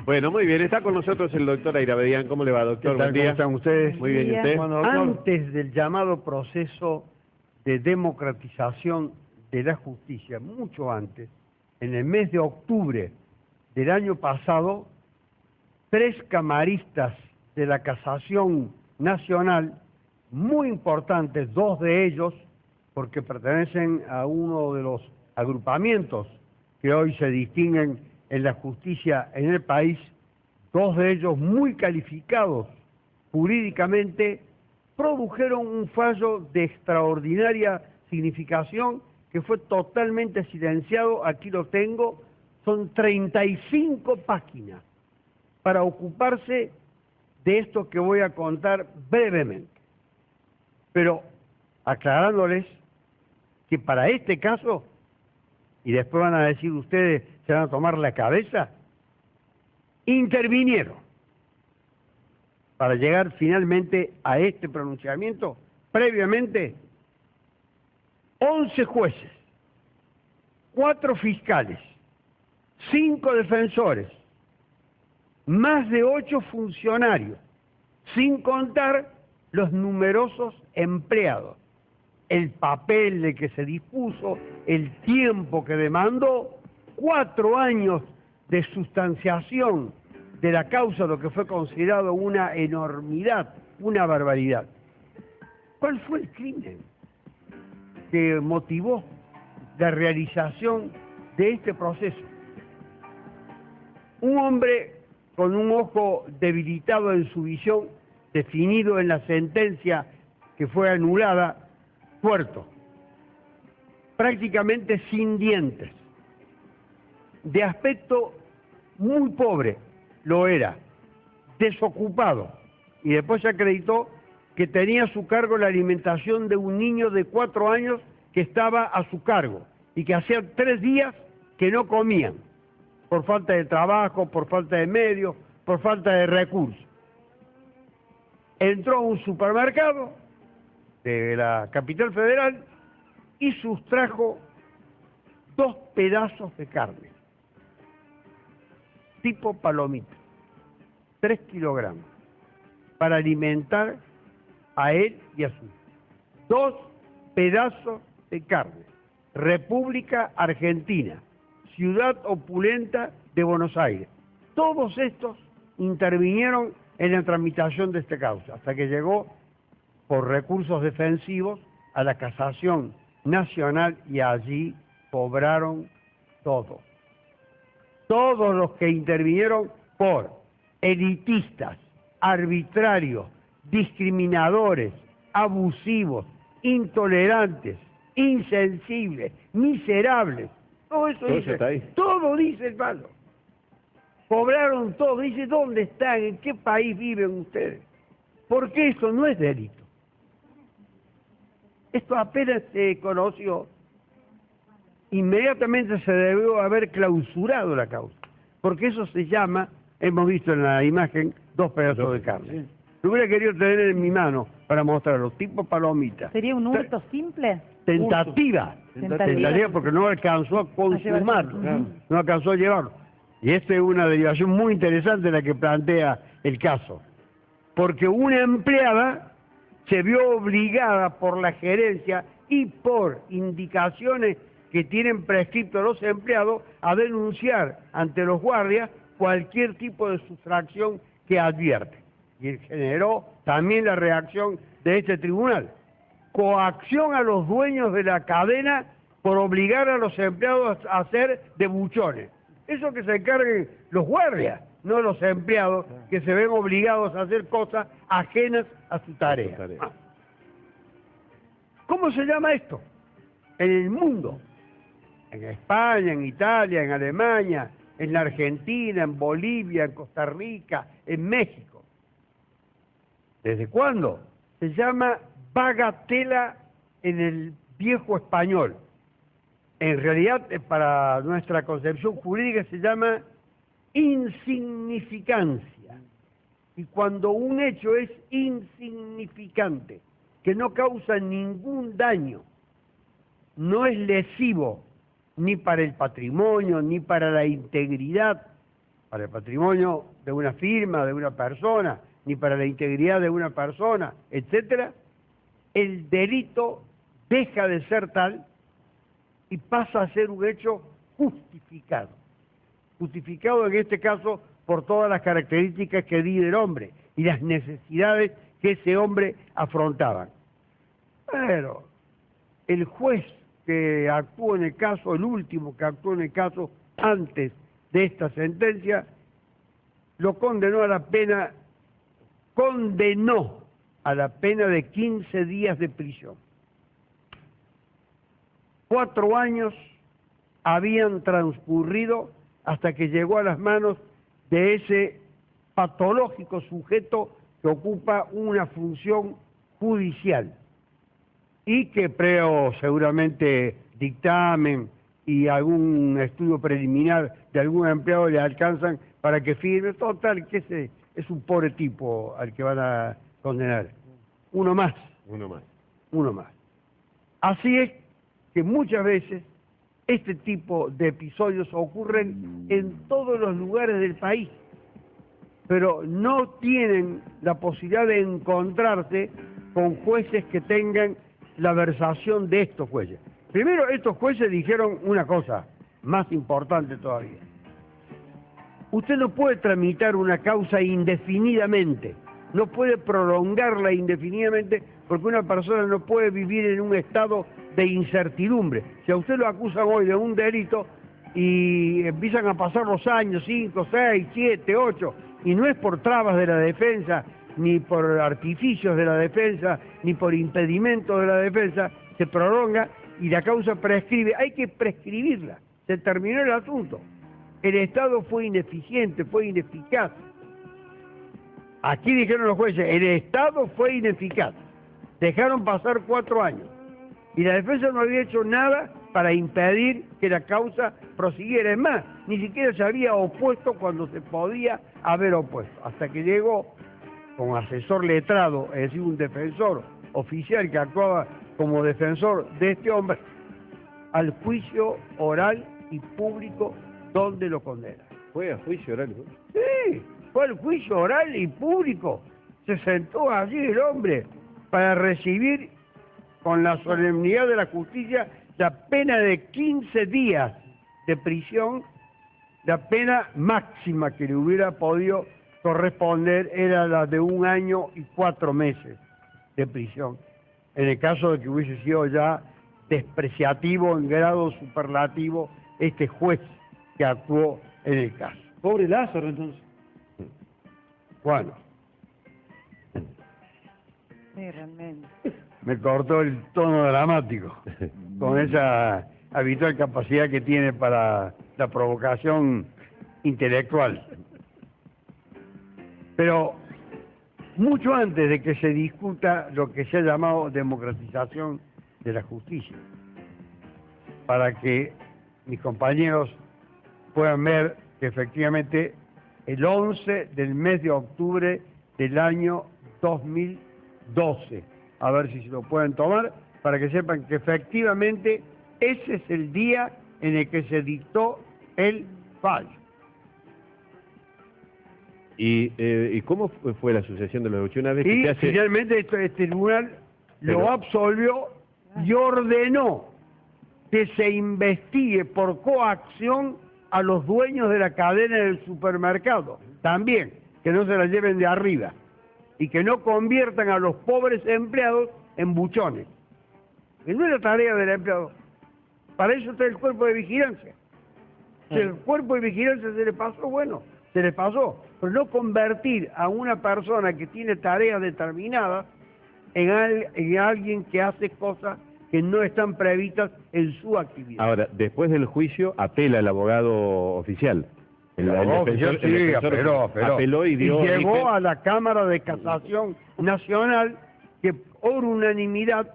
Bueno, muy bien, está con nosotros el doctor Ayravedian. ¿Cómo le va, doctor? ¿Qué tal? Buen día. ¿Cómo están ustedes? Muy bien, ¿y usted? Bueno, antes del llamado proceso de democratización de la justicia, mucho antes, en el mes de octubre del año pasado, 3 camaristas de la Casación Nacional, muy importantes, 2 de ellos, porque pertenecen a uno de los agrupamientos que hoy se distinguen en la justicia en el país, 2 de ellos muy calificados jurídicamente, produjeron un fallo de extraordinaria significación que fue totalmente silenciado. Aquí lo tengo, son 35 páginas para ocuparse de esto que voy a contar brevemente, pero aclarándoles que para este caso, y después van a decir ustedes, se van a tomar la cabeza, intervinieron para llegar finalmente a este pronunciamiento, previamente 11 jueces, 4 fiscales, 5 defensores, más de 8 funcionarios, sin contar los numerosos empleados, el papel de que se dispuso, el tiempo que demandó, 4 años de sustanciación de la causa, lo que fue considerado una enormidad, una barbaridad. ¿Cuál fue el crimen que motivó la realización de este proceso? Un hombre con un ojo debilitado en su visión, definido en la sentencia que fue anulada, tuerto, prácticamente sin dientes, de aspecto muy pobre, lo era, desocupado, y después se acreditó que tenía a su cargo la alimentación de un niño de 4 años que estaba a su cargo, y que hacía 3 días que no comían, por falta de trabajo, por falta de medios, por falta de recursos. Entró a un supermercado de la capital federal y sustrajo 2 pedazos de carne, tipo palomita, 3 kilogramos, para alimentar a él y a su hijo. 2 pedazos de carne, República Argentina, ciudad opulenta de Buenos Aires. Todos estos intervinieron en la tramitación de esta causa, hasta que llegó por recursos defensivos a la Casación Nacional, y allí cobraron todo. Todos los que intervinieron por elitistas, arbitrarios, discriminadores, abusivos, intolerantes, insensibles, miserables, todo eso dice, todo dice el fallo. Cobraron todo, dice, ¿dónde están? ¿En qué país viven ustedes? Porque eso no es delito. Esto apenas se conoció, inmediatamente se debió haber clausurado la causa, porque eso se llama, hemos visto en la imagen, 2 pedazos de carne. Lo hubiera querido tener en mi mano para mostrarlo, tipo palomita. ¿Sería un hurto simple? Tentativa, porque no alcanzó a consumarlo, no alcanzó a llevarlo. Y esta es una derivación muy interesante la que plantea el caso, porque una empleada se vio obligada por la gerencia y por indicaciones que tienen prescriptos los empleados a denunciar ante los guardias cualquier tipo de sustracción que advierte. Y generó también la reacción de este tribunal. Coacción a los dueños de la cadena por obligar a los empleados a hacer de buchones. Eso que se encarguen los guardias, no los empleados, que se ven obligados a hacer cosas ajenas a su tarea. ¿Cómo se llama esto? En el mundo, en España, en Italia, en Alemania, en la Argentina, en Bolivia, en Costa Rica, en México. ¿Desde cuándo? Se llama bagatela en el viejo español. En realidad, para nuestra concepción jurídica se llama insignificancia. Y cuando un hecho es insignificante, que no causa ningún daño, no es lesivo ni para el patrimonio, ni para la integridad, para el patrimonio de una firma, de una persona, ni para la integridad de una persona, etcétera, el delito deja de ser tal y pasa a ser un hecho justificado. Justificado en este caso por todas las características que di del hombre y las necesidades que ese hombre afrontaba. Pero el juez que actuó en el caso, el último que actuó en el caso antes de esta sentencia, lo condenó a la pena, condenó a la pena de 15 días de prisión. 4 años habían transcurrido hasta que llegó a las manos de ese patológico sujeto que ocupa una función judicial y que seguramente dictamen y algún estudio preliminar de algún empleado le alcanzan para que firme. Total, que es un pobre tipo al que van a condenar. Uno más. Así es que muchas veces este tipo de episodios ocurren en todos los lugares del país, pero no tienen la posibilidad de encontrarse con jueces que tengan la versación de estos jueces. Primero, estos jueces dijeron una cosa más importante todavía. Usted no puede tramitar una causa indefinidamente, no puede prolongarla indefinidamente, porque una persona no puede vivir en un estado de incertidumbre. Si a usted lo acusan hoy de un delito y empiezan a pasar los años, 5, 6, 7, 8, y no es por trabas de la defensa, ni por artificios de la defensa, ni por impedimentos de la defensa, se prolonga y la causa prescribe. Hay que prescribirla. Se terminó el asunto. El Estado fue ineficiente, fue ineficaz. Aquí dijeron los jueces, el Estado fue ineficaz. Dejaron pasar 4 años. Y la defensa no había hecho nada para impedir que la causa prosiguiera. Es más, ni siquiera se había opuesto cuando se podía haber opuesto. Hasta que llegó con asesor letrado, es decir, un defensor oficial que actuaba como defensor de este hombre, al juicio oral y público donde lo condena. ¿Fue a juicio oral? Sí, fue al juicio oral y público. Se sentó allí el hombre para recibir con la solemnidad de la justicia la pena de 15 días de prisión. La pena máxima que le hubiera podido corresponder era la de 1 año y 4 meses de prisión, en el caso de que hubiese sido ya despreciativo en grado superlativo este juez que actuó en el caso. Pobre Lázaro, entonces. Bueno, Sí, realmente. me cortó el tono dramático con esa habitual capacidad que tiene para la provocación intelectual. Pero mucho antes de que se discuta lo que se ha llamado democratización de la justicia, para que mis compañeros puedan ver que efectivamente el 11 del mes de octubre del año 2012, a ver si se lo pueden tomar, para que sepan que efectivamente ese es el día en el que se dictó el fallo. ¿Y cómo fue la sucesión de los hechos? Una vez que Y se hace... finalmente este tribunal lo Pero- absolvió y ordenó que se investigue por coacción a los dueños de la cadena del supermercado. También, que no se la lleven de arriba y que no conviertan a los pobres empleados en buchones. Que no es la tarea del empleado. Para eso está el cuerpo de vigilancia. Si el cuerpo de vigilancia se le pasó, bueno, se le pasó. Pero no convertir a una persona que tiene tareas determinadas en alguien que hace cosas que no están previstas en su actividad. Ahora, después del juicio, apela el abogado oficial. El defensor, Sí, el defensor apeló. apeló y dio llegó origen- a la Cámara de Casación Nacional, que por unanimidad,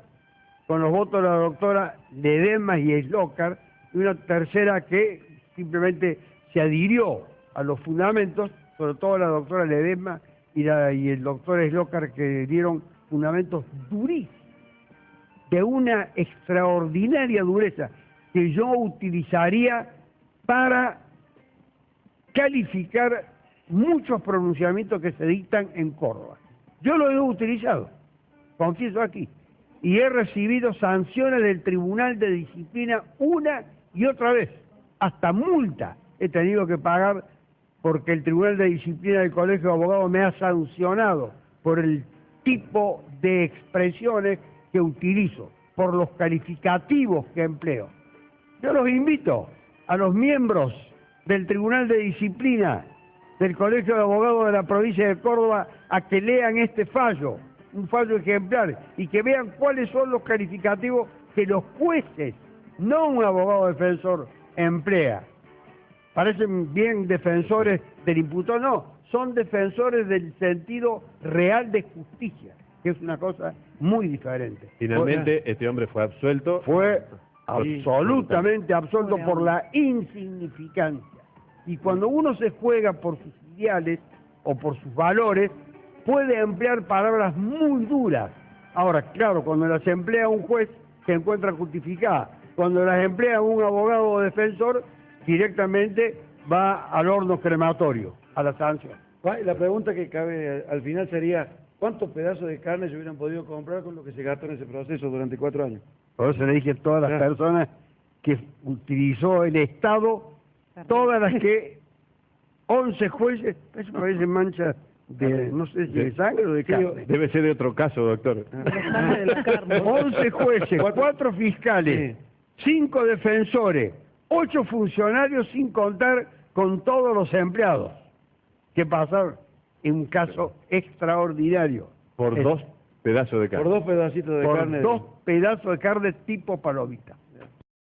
con los votos de la doctora Ledesma y Slocar, y una tercera que simplemente se adhirió a los fundamentos, sobre todo la doctora Ledesma y el doctor Slocar, que dieron fundamentos durísimos, de una extraordinaria dureza, que yo utilizaría para calificar muchos pronunciamientos que se dictan en Córdoba. Yo lo he utilizado, confieso aquí, y he recibido sanciones del Tribunal de Disciplina una y otra vez, hasta multa he tenido que pagar porque el Tribunal de Disciplina del Colegio de Abogados me ha sancionado por el tipo de expresiones que utilizo, por los calificativos que empleo. Yo los invito a los miembros del Tribunal de Disciplina del Colegio de Abogados de la provincia de Córdoba a que lean este fallo, un fallo ejemplar, y que vean cuáles son los calificativos que los jueces, no un abogado defensor, emplea. Parecen bien defensores del imputado, no, son defensores del sentido real de justicia, que es una cosa muy diferente. Finalmente, este hombre fue absuelto. Fue absolutamente absuelto por la insignificancia. Y cuando uno se juega por sus ideales o por sus valores, puede emplear palabras muy duras. Ahora, claro, cuando las emplea un juez, se encuentra justificada. Cuando las emplea un abogado o defensor, directamente va al horno crematorio, a la sanción. La pregunta que cabe al final sería, ¿cuántos pedazos de carne se hubieran podido comprar con lo que se gastó en ese proceso durante 4 años? Por eso le dije a todas las personas que utilizó el Estado, todas las que 11 jueces, eso parece mancha de, no sé si de sangre o de carne. Debe ser de otro caso, doctor. 11 jueces, 4 fiscales, 5 defensores, 8 funcionarios sin contar con todos los empleados, que pasaron en un caso extraordinario. Por 2 pedazos de carne. Por 2 pedacitos de carne. Por 2 pedazos de carne tipo palomita.